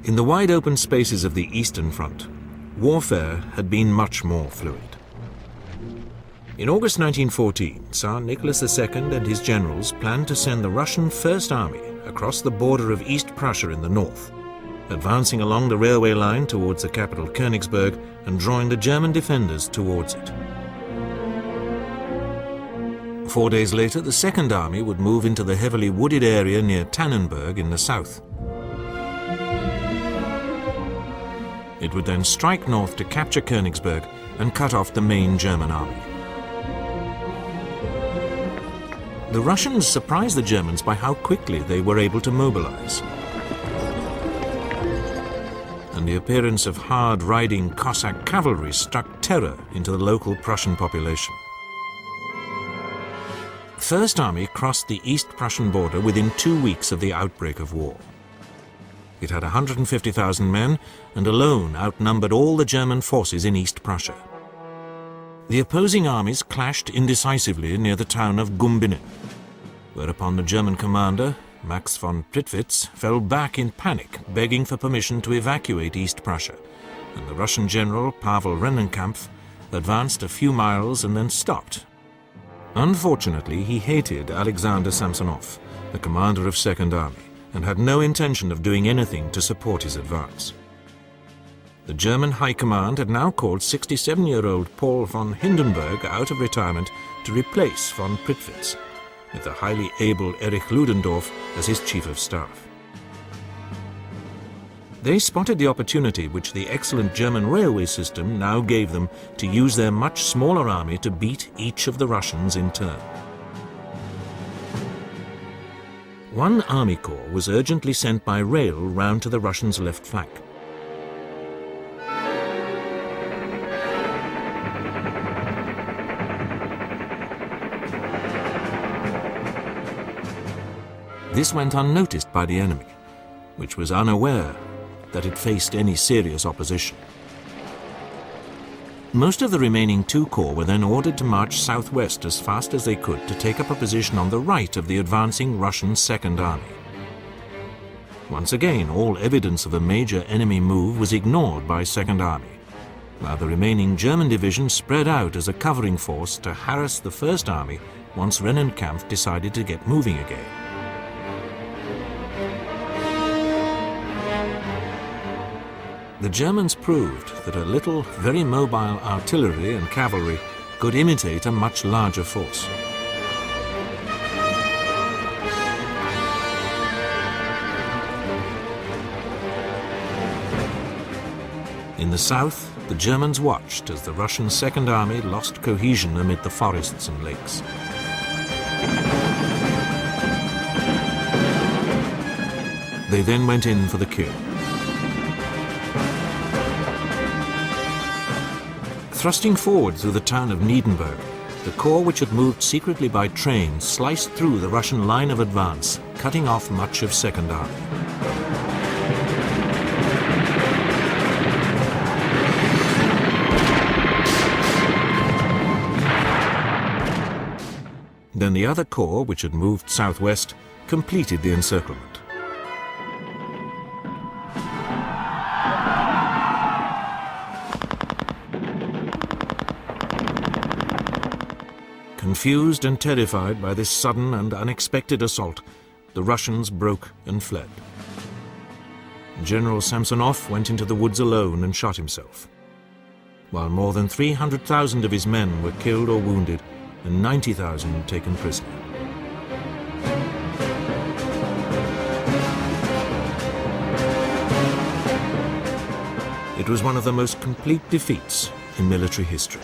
In the wide open spaces of the Eastern Front, warfare had been much more fluid. In August 1914, Tsar Nicholas II and his generals planned to send the Russian First Army across the border of East Prussia in the north, advancing along the railway line towards the capital Königsberg and drawing the German defenders towards it. 4 days later, the Second Army would move into the heavily wooded area near Tannenberg in the south. It would then strike north to capture Königsberg and cut off the main German army. The Russians surprised the Germans by how quickly they were able to mobilize. And the appearance of hard-riding Cossack cavalry struck terror into the local Prussian population. First Army crossed the East Prussian border within 2 weeks of the outbreak of war. It had 150,000 men and alone outnumbered all the German forces in East Prussia. The opposing armies clashed indecisively near the town of Gumbinnen, whereupon the German commander, Max von Prittwitz, fell back in panic, begging for permission to evacuate East Prussia, and the Russian general Pavel Rennenkampf advanced a few miles and then stopped. Unfortunately, he hated Alexander Samsonov, the commander of Second Army, and had no intention of doing anything to support his advance. The German High Command had now called 67-year-old Paul von Hindenburg out of retirement to replace von Prittwitz, with the highly able Erich Ludendorff as his chief of staff. They spotted the opportunity which the excellent German railway system now gave them to use their much smaller army to beat each of the Russians in turn. One army corps was urgently sent by rail round to the Russians' left flank. This went unnoticed by the enemy, which was unaware that it faced any serious opposition. Most of the remaining 2 corps were then ordered to march southwest as fast as they could to take up a position on the right of the advancing Russian Second Army. Once again, all evidence of a major enemy move was ignored by Second Army, while the remaining German division spread out as a covering force to harass the First Army once Rennenkampf decided to get moving again. The Germans proved that a little, very mobile artillery and cavalry could imitate a much larger force. In the south, the Germans watched as the Russian Second Army lost cohesion amid the forests and lakes. They then went in for the kill. Thrusting forward through the town of Niedenberg, the corps which had moved secretly by train sliced through the Russian line of advance, cutting off much of Second Army. Then the other corps, which had moved southwest, completed the encirclement. Confused and terrified by this sudden and unexpected assault, the Russians broke and fled. General Samsonov went into the woods alone and shot himself, while more than 300,000 of his men were killed or wounded and 90,000 taken prisoner. It was one of the most complete defeats in military history.